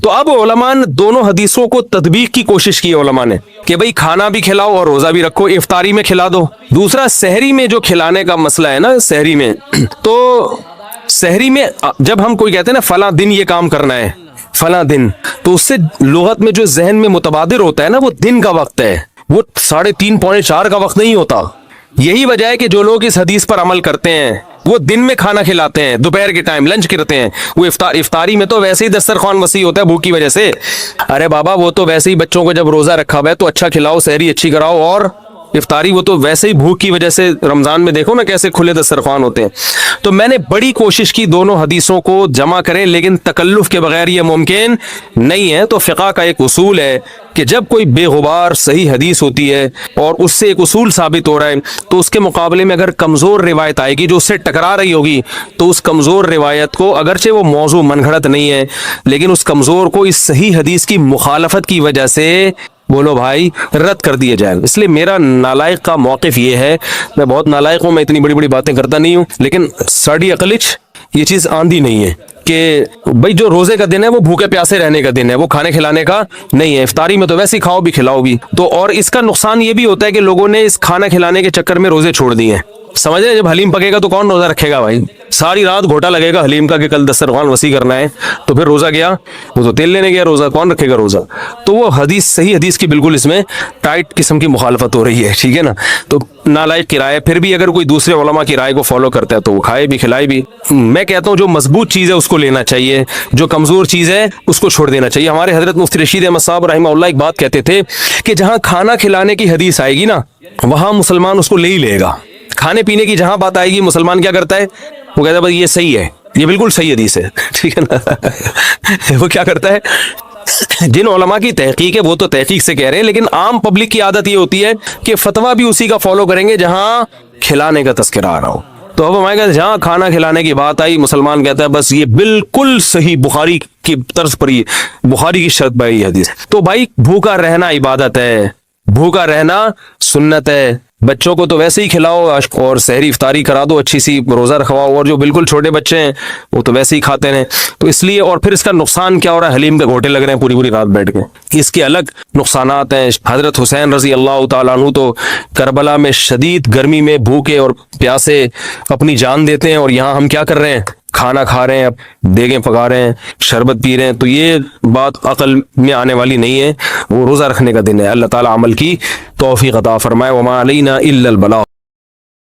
تو اب علماء نے دونوں حدیثوں کو تطبیق کی کوشش کی علماء نے کہ بھئی کھانا بھی کھلاؤ اور روزہ بھی رکھو، افطاری میں کھلا دو۔ دوسرا سحری میں جو کھلانے کا مسئلہ ہے نا، سحری میں، تو سحری میں جب ہم کوئی کہتے ہیں نا فلاں دن یہ کام کرنا ہے فلاں دن، تو اس سے لغت میں جو ذہن میں متبادر ہوتا ہے نا، وہ دن کا وقت ہے، وہ 3:30 پونے 4 کا وقت نہیں ہوتا۔ یہی وجہ ہے کہ جو لوگ اس حدیث پر عمل کرتے ہیں وہ دن میں کھانا کھلاتے ہیں، دوپہر کے ٹائم لنچ کرتے ہیں۔ وہ افطاری میں تو ویسے ہی دسترخوان وسیع ہوتا ہے بھوک کی وجہ سے۔ ارے بابا وہ تو ویسے ہی بچوں کو جب روزہ رکھا ہوا ہے تو اچھا کھلاؤ، سحری اچھی کراؤ، اور افطاری وہ تو ویسے ہی بھوک کی وجہ سے، رمضان میں دیکھو نا کیسے کھلے دسترخوان ہوتے ہیں۔ تو میں نے بڑی کوشش کی دونوں حدیثوں کو جمع کریں، لیکن تکلف کے بغیر یہ ممکن نہیں ہے۔ تو فقہ کا ایک اصول ہے کہ جب کوئی بے غبار صحیح حدیث ہوتی ہے اور اس سے ایک اصول ثابت ہو رہا ہے، تو اس کے مقابلے میں اگر کمزور روایت آئے گی جو اس سے ٹکرا رہی ہوگی، تو اس کمزور روایت کو، اگرچہ وہ موضوع من گھڑت نہیں ہے، لیکن اس کمزور کو اس صحیح حدیث کی مخالفت کی وجہ سے بولو بھائی رد کر دیے جائے۔ اس لیے میرا نالائق کا موقف یہ ہے، میں بہت نالائق ہوں، میں اتنی بڑی بڑی باتیں کرتا نہیں ہوں، لیکن ساڑی عقلچ یہ چیز آندھی نہیں ہے کہ بھائی جو روزے کا دن ہے وہ بھوکے پیاسے رہنے کا دن ہے، وہ کھانے کھلانے کا نہیں ہے۔ افطاری میں تو ویسے ہی کھاؤ بھی کھلاؤ بھی۔ تو اور اس کا نقصان یہ بھی ہوتا ہے کہ لوگوں نے اس کھانا کھلانے کے چکر میں روزے چھوڑ دیے ہیں۔ سمجھ رہے ہیں، جب حلیم پکے گا تو کون روزہ رکھے گا بھائی؟ ساری رات گھوٹا لگے گا حلیم کا کہ کل دسترخوان وسیع کرنا ہے، تو پھر روزہ گیا، وہ تو تیل لینے گیا، روزہ کون رکھے گا روزہ؟ تو وہ حدیث صحیح حدیث کی بالکل اس میں ٹائٹ قسم کی مخالفت ہو رہی ہے، ٹھیک ہے نا؟ تو نالائق کی رائے، پھر بھی اگر کوئی دوسرے علماء کی رائے کو فالو کرتا ہے تو وہ کھائے بھی کھلائے بھی۔ میں کہتا ہوں جو مضبوط چیز ہے اس کو لینا چاہیے، جو کمزور چیز ہے اس کو چھوڑ دینا چاہیے۔ ہمارے حضرت مفتی رشید احمد صاحب رحمہ اللہ ایک بات کہتے تھے کہ جہاں کھانا کھلانے کی حدیث آئے گی نا، وہاں مسلمان اس کو لے ہی لے گا۔ کھانے پینے کی جہاں بات آئے گی مسلمان کیا کرتا ہے؟ وہ کہتا ہے بھائی یہ صحیح ہے، یہ بالکل صحیح حدیث ہے، ٹھیک ہے نا؟ وہ کیا کرتا ہے؟ جن علماء کی تحقیق ہے وہ تو تحقیق سے کہہ رہے ہیں، لیکن عام پبلک کی عادت یہ ہوتی ہے کہ فتویٰ بھی اسی کا فالو کریں گے جہاں کھلانے کا تذکرہ آ رہا ہو۔ تو اب ہمارے کہتے جہاں کھانا کھلانے کی بات آئی، مسلمان کہتا ہے بس یہ بالکل صحیح، بخاری کی طرز پر، یہ بخاری کی شرط پر یہ حدیث۔ تو بھائی بھوکا رہنا عبادت ہے، بھوکا رہنا سنت ہے۔ بچوں کو تو ویسے ہی کھلاؤ اور سحری افطاری کرا دو، اچھی سی روزہ رکھواؤ، اور جو بالکل چھوٹے بچے ہیں وہ تو ویسے ہی کھاتے ہیں۔ تو اس لیے، اور پھر اس کا نقصان کیا ہو رہا ہے؟ حلیم کے گھوٹے لگ رہے ہیں پوری پوری رات بیٹھ کے، اس کے الگ نقصانات ہیں۔ حضرت حسین رضی اللہ تعالیٰ عنہ تو کربلا میں شدید گرمی میں بھوکے اور پیاسے اپنی جان دیتے ہیں، اور یہاں ہم کیا کر رہے ہیں؟ کھانا کھا رہے ہیں، دیگیں پکا رہے ہیں، شربت پی رہے ہیں۔ تو یہ بات عقل میں آنے والی نہیں ہے۔ وہ روزہ رکھنے کا دن ہے۔ اللہ تعالیٰ عمل کی توفیق عطا فرمائے۔ وما علینا الا البلاغ۔